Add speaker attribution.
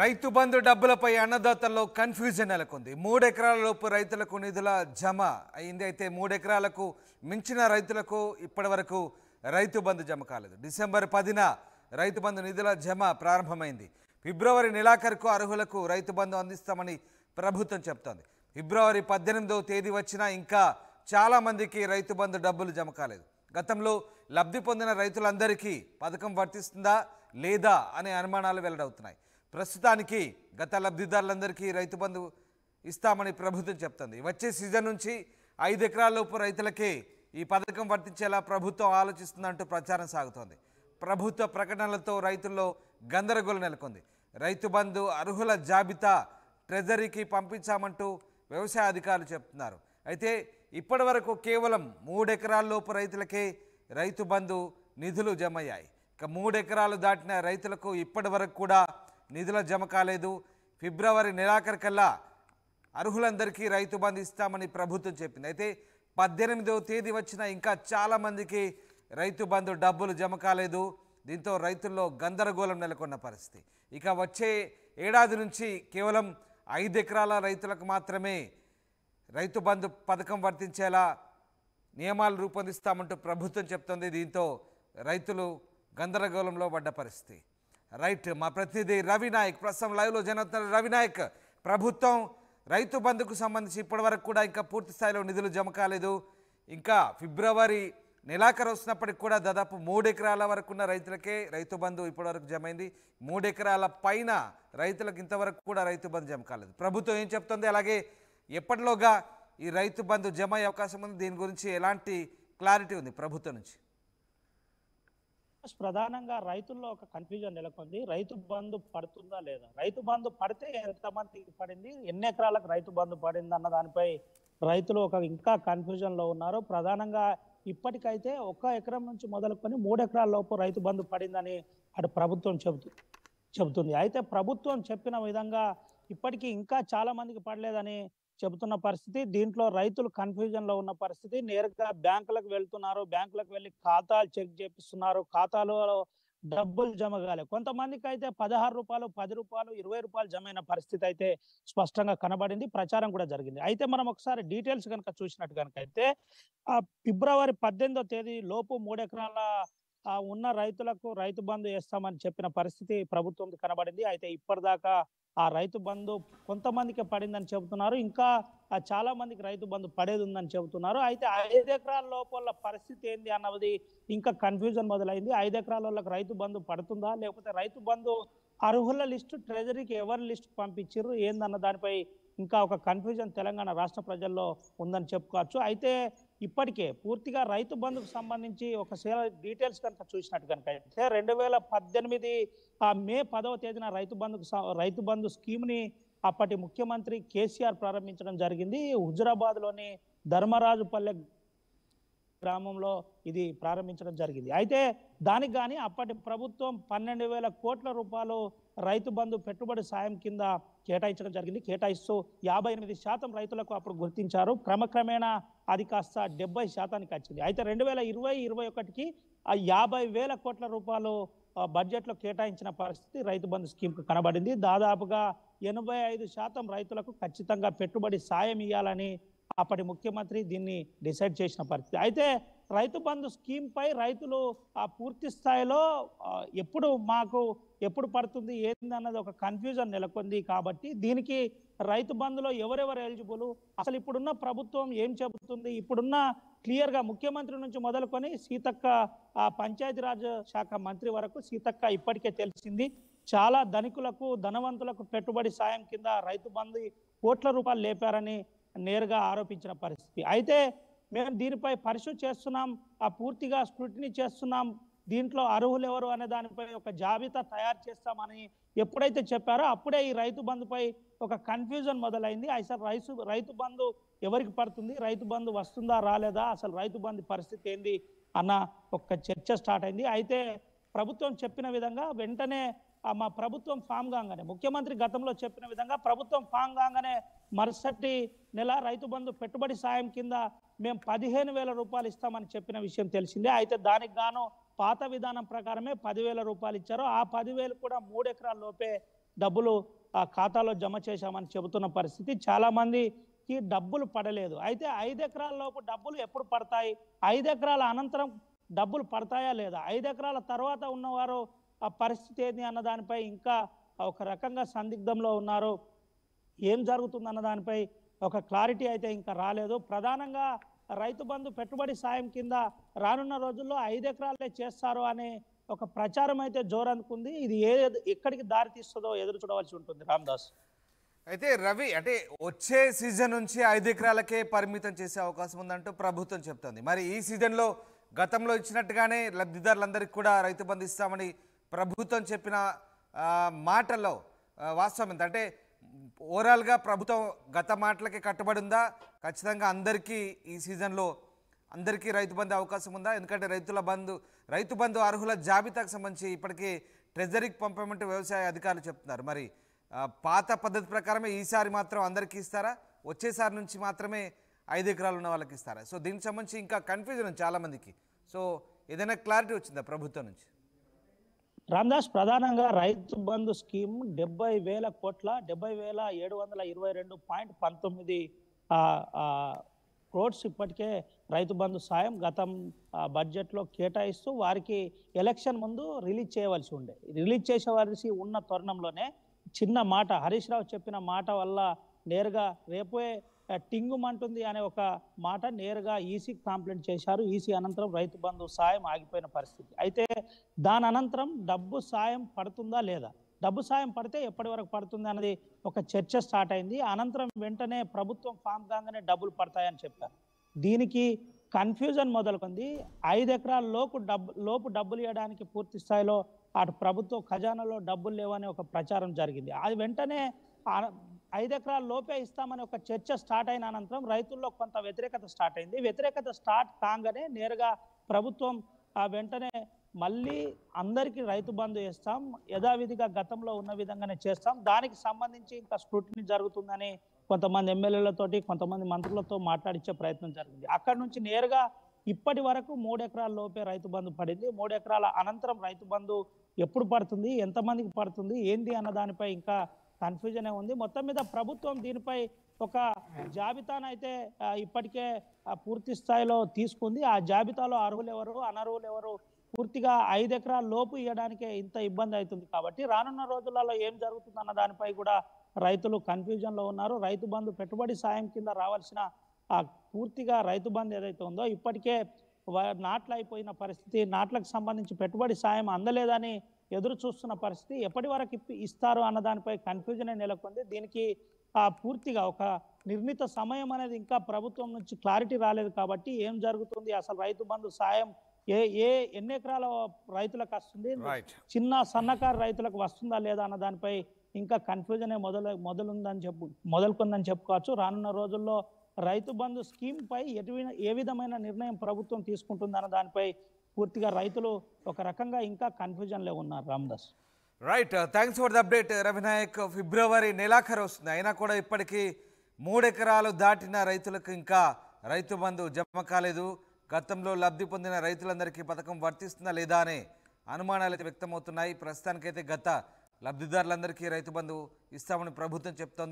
Speaker 1: Rythu Bandhu డబ్బులపై అన్నదాతల్లో confusion నెలకొంది. 3 ఎకరాల లోపు రైతులకు నిధుల జమ అయింది. అయితే 3 ఎకరాలకు మించిన రైతులకు ఇప్పటివరకు రైతు బంధు జమ కాలేదు. డిసెంబర్ 10న రైతు బంధు నిధుల జమ ప్రారంభమైంది. ఫిబ్రవరి నెలాఖరుకు అర్హులకు రైతు బంధు అందిస్తామని ప్రభుత్వం చెప్తోంది. ఫిబ్రవరి 18వ తేదీ వచ్చినా ఇంకా చాలా మందికి రైతు బంధు డబ్బులు జమ కాలేదు. గతంలో లబ్ధి పొందిన రైతులందరికీ పథకం వర్తిస్తుందా లేదా అనే అనుమానాలు వెల్లడవుతున్నాయి. ప్రస్తుతానికి గత లబ్ధిదారులందరికీ రైతు బంధు ఇస్తామని ప్రభుత్వం చెప్తుంది. వచ్చే సీజన్ నుంచి 5 ఎకరాల లోపు రైతులకే ఈ పథకం వర్తించేలా ప్రభుత్వం ఆలోచిస్తుందంటూ ప్రచారం సాగుతోంది. ప్రభుత్వ ప్రకటనలతో రైతుల్లో గందరగోళం నెలకొంది. రైతు బంధు అర్హుల జాబితా ట్రెజరీకి పంపించామంటూ వ్యవసాయ అధికారులు చెప్తున్నారు. అయితే ఇప్పటి వరకు కేవలం 3 ఎకరాల లోపు రైతులకే రైతు బంధు నిధులు జమ అయ్యాయి. ఇక 3 ఎకరాలు దాటిన రైతులకు ఇప్పటి వరకు కూడా నిధుల జమ కాలేదు. ఫిబ్రవరి నెలాఖరుకల్లా అర్హులందరికీ రైతు బంధు ఇస్తామని ప్రభుత్వం చెప్పింది. అయితే 18వ తేదీ వచ్చినా ఇంకా చాలామందికి రైతు బంధు డబ్బులు జమ కాలేదు. దీంతో రైతుల్లో గందరగోళం నెలకొన్న పరిస్థితి. ఇక వచ్చే ఏడాది నుంచి కేవలం 5 ఎకరాల రైతులకు మాత్రమే రైతు బంధు పథకం వర్తించేలా నియమాలు రూపొందిస్తామంటూ ప్రభుత్వం చెప్తోంది. దీంతో రైతులు గందరగోళంలో పడ్డ పరిస్థితి. రైట్, మా ప్రతినిధి రవినాయక్ ప్రస్తుతం లైవ్లో జరుగుతున్నారు. రవినాయక్, ప్రభుత్వం రైతు బంధుకు సంబంధించి ఇప్పటివరకు కూడా ఇంకా పూర్తి స్థాయిలో నిధులు జమ కాలేదు. ఇంకా ఫిబ్రవరి నెలాఖరు వస్తున్నప్పటికి కూడా దాదాపు 3 ఎకరాల వరకు ఉన్న రైతులకే రైతు బంధు ఇప్పటివరకు జమ అయింది. 3 ఎకరాల పైన రైతులకు ఇంతవరకు కూడా రైతు బంధు జమ కాలేదు. ప్రభుత్వం ఏం చెప్తుంది, అలాగే ఎప్పటిలోగా ఈ రైతు బంధు జమ అయ్యే అవకాశం ఉంది, దీని గురించి ఎలాంటి క్లారిటీ ఉంది ప్రభుత్వం నుంచి?
Speaker 2: ప్రధానంగా రైతుల్లో ఒక కన్ఫ్యూజన్ నెలకొంది. రైతు బంధు పడుతుందా లేదా, రైతు బంధు పడితే ఎంతమందికి పడింది, ఎన్ని ఎకరాలకు రైతు బంధు పడింది అన్న దానిపై రైతులు ఇంకా కన్ఫ్యూజన్ లో ఉన్నారు. ప్రధానంగా ఇప్పటికైతే 1 ఎకరం నుంచి మొదలుకొని 3 ఎకరాల లోపు రైతు బంధు పడిందని అటు ప్రభుత్వం చెబుతుంది. అయితే ప్రభుత్వం చెప్పిన విధంగా ఇప్పటికీ ఇంకా చాలా మందికి పడలేదని చెబుతున్న పరిస్థితి. దీంట్లో రైతులు కన్ఫ్యూజన్ లో ఉన్న పరిస్థితి. నేరుగా బ్యాంకులకు వెళ్తున్నారు, బ్యాంకులకు వెళ్ళి ఖాతాలు చెక్ చేపిస్తున్నారు, ఖాతాలో డబ్బులు జమ కాలే. కొంతమందికి అయితే 16 రూపాయలు, 10 రూపాయలు, 20 రూపాయలు జమ అయిన పరిస్థితి అయితే స్పష్టంగా కనబడింది. ప్రచారం కూడా జరిగింది. అయితే మనం ఒకసారి డీటెయిల్స్ కనుక చూసినట్టు కనుక అయితే ఫిబ్రవరి 18వ తేదీ లోపు 3 ఎకరాల ఉన్న రైతులకు రైతు బంధు వేస్తామని చెప్పిన పరిస్థితి ప్రభుత్వం కనబడింది. అయితే ఇప్పటిదాకా ఆ రైతు బంధు కొంతమందికి పడిందని చెబుతున్నారు. ఇంకా చాలా మందికి రైతు బంధు పడేది ఉందని చెబుతున్నారు. అయితే 5 ఎకరాల లోపల పరిస్థితి ఏంది అన్నది ఇంకా కన్ఫ్యూజన్ మొదలైంది. 5 ఎకరాల వాళ్ళకి రైతు బంధు పడుతుందా, లేకపోతే రైతు బంధు అర్హుల లిస్టు ట్రెజరీకి ఎవరి లిస్టు పంపించారు ఏందన్న దానిపై ఇంకా ఒక కన్ఫ్యూజన్ తెలంగాణ రాష్ట్ర ప్రజల్లో ఉందని చెప్పుకోవచ్చు. అయితే ఇప్పటికే పూర్తిగా రైతు బంధుకు సంబంధించి ఒకసారి డీటెయిల్స్ కనుక చూసినట్టు కనుక అయితే 2018 మే 10వ తేదీన రైతు బంధు స్కీమ్ని అప్పటి ముఖ్యమంత్రి కేసీఆర్ ప్రారంభించడం జరిగింది. హుజురాబాద్లోని ధర్మరాజుపల్లె గ్రామంలో ఇది ప్రారంభించడం జరిగింది. అయితే దానికి కానీ అప్పటి ప్రభుత్వం 12,000 కోట్ల రూపాయలు రైతు బంధు పెట్టుబడి సాయం కింద కేటాయించడం జరిగింది. కేటాయిస్తూ 58% రైతులకు అప్పుడు గుర్తించారు. క్రమక్రమేణా అది కాస్త 70%కి వచ్చింది. అయితే 2020-21కి 50,000 కోట్ల రూపాయలు బడ్జెట్లో కేటాయించిన పరిస్థితి రైతు బంధు స్కీమ్కు కనబడింది. దాదాపుగా 85% రైతులకు ఖచ్చితంగా పెట్టుబడి సాయం ఇవ్వాలని అప్పటి ముఖ్యమంత్రి దీన్ని డిసైడ్ చేసిన పరిస్థితి. అయితే రైతు బంధు స్కీమ్ పై రైతులు పూర్తి స్థాయిలో ఎప్పుడు పడుతుంది ఏంది అన్నది ఒక కన్ఫ్యూజన్ నెలకొంది. కాబట్టి దీనికి రైతు బంధులో ఎవరెవరు ఎలిజిబుల్, అసలు ఇప్పుడున్న ప్రభుత్వం ఏం చెబుతుంది, ఇప్పుడున్న క్లియర్గా ముఖ్యమంత్రి నుంచి మొదలుకొని సీతక్క పంచాయతీరాజ్ శాఖ మంత్రి వరకు సీతక్క ఇప్పటికే తెలిసింది చాలా ధనికులకు ధనవంతులకు పెట్టుబడి సాయం కింద రైతు బంధు కోట్ల రూపాయలు లేపారని నేరుగా ఆరోపించిన పరిస్థితి. అయితే మేము దీనిపై పరిశోధన చేస్తున్నాం, పూర్తిగా స్క్రూటినీ చేస్తున్నాం, దీంట్లో అర్హులు ఎవరు అనే దానిపై ఒక జాబితా తయారు చేస్తామని ఎప్పుడైతే చెప్పారో అప్పుడే ఈ రైతు బంధుపై ఒక కన్ఫ్యూజన్ మొదలైంది. అసలు రైతు బంధు ఎవరికి పడుతుంది, రైతు బంధు వస్తుందా రాలేదా, అసలు రైతు బంధు పరిస్థితి ఏంది అన్న ఒక చర్చ స్టార్ట్ అయింది. అయితే ప్రభుత్వం చెప్పిన విధంగా వెంటనే మా ప్రభుత్వం ఫామ్ కాగానే ముఖ్యమంత్రి గతంలో చెప్పిన విధంగా ప్రభుత్వం ఫామ్ కాగానే మరుసటి నెల రైతు బంధు పెట్టుబడి సాయం కింద మేము 15,000 రూపాయలు ఇస్తామని చెప్పిన విషయం తెలిసిందే. అయితే దానికి గాను పాత విధానం ప్రకారమే 10,000 రూపాయలు ఇచ్చారు. ఆ 10,000 కూడా 3 ఎకరాల లోపే డబ్బులు ఆ ఖాతాలో జమ చేశామని చెబుతున్న పరిస్థితి. చాలా మందికి డబ్బులు పడలేదు. అయితే 5 ఎకరాల లోపు డబ్బులు ఎప్పుడు పడతాయి? 5 ఎకరాల అనంతరం డబ్బులు పడతాయా లేదా? 5 ఎకరాల తర్వాత ఉన్నవారు ఆ పరిస్థితి ఏంది అన్న దానిపై ఇంకా ఒక రకంగా సందిగ్ధంలో ఉన్నారు. ఏం జరుగుతుందన్న దానిపై ఒక క్లారిటీ అయితే ఇంకా రాలేదు. ప్రధానంగా రైతు బంధు పెట్టుబడి సాయం కింద రానున్న రోజుల్లో 5 ఎకరాలే చేస్తారు అనే ఒక ప్రచారం అయితే జోరందుకుంది. ఇది ఎక్కడికి దారి తీస్తుందో ఎదురు చూడవలసి ఉంటుంది రామ్దాస్.
Speaker 1: అయితే రవి, అంటే వచ్చే సీజన్ నుంచి 5 ఎకరాలకే పరిమితం చేసే అవకాశం ఉందంటూ ప్రభుత్వం చెప్తోంది. మరి ఈ సీజన్లో గతంలో ఇచ్చినట్టుగానే లబ్ధిదారులందరికీ కూడా రైతు బంధు ఇస్తామని ప్రభుత్వం చెప్పిన మాటల్లో వాస్తవం ఎంత? అంటే ఓవరాల్గా ప్రభుత్వం గత మాటలకి కట్టుబడి ఉందా? ఖచ్చితంగా అందరికీ ఈ సీజన్లో అందరికీ రైతు బంధు అవకాశం ఉందా? ఎందుకంటే రైతు బంధు అర్హుల జాబితాకు సంబంధించి ఇప్పటికీ ట్రెజరీకి పంపమంటూ వ్యవసాయ అధికారులు చెప్తున్నారు. మరి పాత పద్ధతి ప్రకారమే ఈసారి మాత్రం అందరికీ ఇస్తారా? వచ్చేసారి నుంచి మాత్రమే 5 ఎకరాలు ఉన్న వాళ్ళకి ఇస్తారా? సో దీనికి సంబంధించి ఇంకా కన్ఫ్యూజన్ ఉంది చాలామందికి. సో ఏదైనా క్లారిటీ వచ్చిందా ప్రభుత్వం నుంచి?
Speaker 2: రామ్దాస్, ప్రధానంగా రైతు బంధు స్కీమ్ 70,000 కోట్ల 70,722.19 క్రోడ్స్ ఇప్పటికే రైతు బంధు సాయం గతం బడ్జెట్లో కేటాయిస్తూ వారికి ఎలక్షన్ ముందు రిలీజ్ చేయవలసి ఉండే. రిలీజ్ చేసేవలసి ఉన్న తరుణంలోనే చిన్న మాట, హరీష్ రావు చెప్పిన మాట వల్ల నేరుగా రేపే టింగుమంటుంది అనే ఒక మాట నేరుగా ఈసీకి కంప్లైంట్ చేశారు. ఈసీ అనంతరం రైతు బంధు సాయం ఆగిపోయిన పరిస్థితి. అయితే దాని అనంతరం డబ్బు సాయం పడుతుందా లేదా, డబ్బు సాయం పడితే ఎప్పటి వరకు పడుతుంది అన్నది ఒక చర్చ స్టార్ట్ అయింది. అనంతరం వెంటనే ప్రభుత్వం ఫామ్ కాగానే డబ్బులు పడతాయని చెప్పారు. దీనికి కన్ఫ్యూజన్ మొదలుకుంది. 5 ఎకరాల లోపు డబ్బులు ఇవ్వడానికి పూర్తి స్థాయిలో అటు ప్రభుత్వ ఖజానాలో డబ్బులు లేవనే ఒక ప్రచారం జరిగింది. అది వెంటనే 5 ఎకరాల లోపే ఇస్తామని ఒక చర్చ స్టార్ట్ అయిన అనంతరం రైతుల్లో కొంత వ్యతిరేకత స్టార్ట్ అయింది. వ్యతిరేకత స్టార్ట్ కాగానే నేరుగా ప్రభుత్వం వెంటనే మళ్ళీ అందరికీ రైతు బంధు ఇస్తాం, యథావిధిగా గతంలో ఉన్న విధంగానే చేస్తాం, దానికి సంబంధించి ఇంకా స్క్రూటినీ జరుగుతుందని కొంతమంది ఎమ్మెల్యేలతోటి కొంతమంది మంత్రులతో మాట్లాడించే ప్రయత్నం జరిగింది. అక్కడి నుంచి నేరుగా ఇప్పటి వరకు 3 ఎకరాల లోపే రైతు బంధు పడింది. 3 ఎకరాల అనంతరం రైతు బంధు ఎప్పుడు పడుతుంది, ఎంతమందికి పడుతుంది, ఏంది అన్న దానిపై ఇంకా కన్ఫ్యూజనే ఉంది. మొత్తం మీద ప్రభుత్వం దీనిపై ఒక జాబితానైతే ఇప్పటికే పూర్తి స్థాయిలో తీసుకుంది. ఆ జాబితాలో అర్హులు ఎవరు, అనర్హులు ఎవరు, పూర్తిగా 5 ఎకరాల లోపు ఇవ్వడానికే ఇంత ఇబ్బంది అవుతుంది. కాబట్టి రానున్న రోజులలో ఏం జరుగుతుందన్న దానిపై కూడా రైతులు కన్ఫ్యూజన్లో ఉన్నారు. రైతు బంధు పెట్టుబడి సాయం కింద రావాల్సిన పూర్తిగా రైతు బంధు ఏదైతే ఉందో ఇప్పటికే నాట్లు అయిపోయిన పరిస్థితి, నాట్లకు సంబంధించి పెట్టుబడి సాయం అందలేదని ఎదురు చూస్తున్న పరిస్థితి. ఎప్పటి వరకు ఇస్తారు అన్న దానిపై కన్ఫ్యూజన్ నెలకొంది. దీనికి పూర్తిగా ఒక నిర్ణీత సమయం అనేది ఇంకా ప్రభుత్వం నుంచి క్లారిటీ రాలేదు. కాబట్టి ఏం జరుగుతుంది, అసలు రైతు బంధు సాయం ఎన్ని ఎకరాల రైతులకు వస్తుంది, చిన్న సన్నకారు రైతులకు వస్తుందా లేదా అన్న దానిపై ఇంకా కన్ఫ్యూజనే మొదలుకుందని చెప్పుకోవచ్చు. రానున్న రోజుల్లో రైతు బంధు స్కీమ్ పై ఏ విధమైన నిర్ణయం ప్రభుత్వం తీసుకుంటుందన్న దానిపై పూర్తిగా రైతులు ఒక రకంగా ఇంకా కన్ఫ్యూజన్లో ఉన్నారు Ramdas.
Speaker 1: Right, thanks for the update Ravinayak. ఫిబ్రవరి నెలాఖరు వస్తుంది, అయినా కూడా ఇప్పటికీ 3 ఎకరాలు దాటిన రైతులకు ఇంకా రైతు బంధు జమ కాలేదు. గతంలో లబ్ధి పొందిన రైతులందరికీ పథకం వర్తిస్తుందా లేదా అనే అనుమానాలు అయితే వ్యక్తమవుతున్నాయి. ప్రస్తుతానికైతే గత లబ్ధిదారులందరికీ రైతు బంధు ఇస్తామని ప్రభుత్వం చెప్తోంది.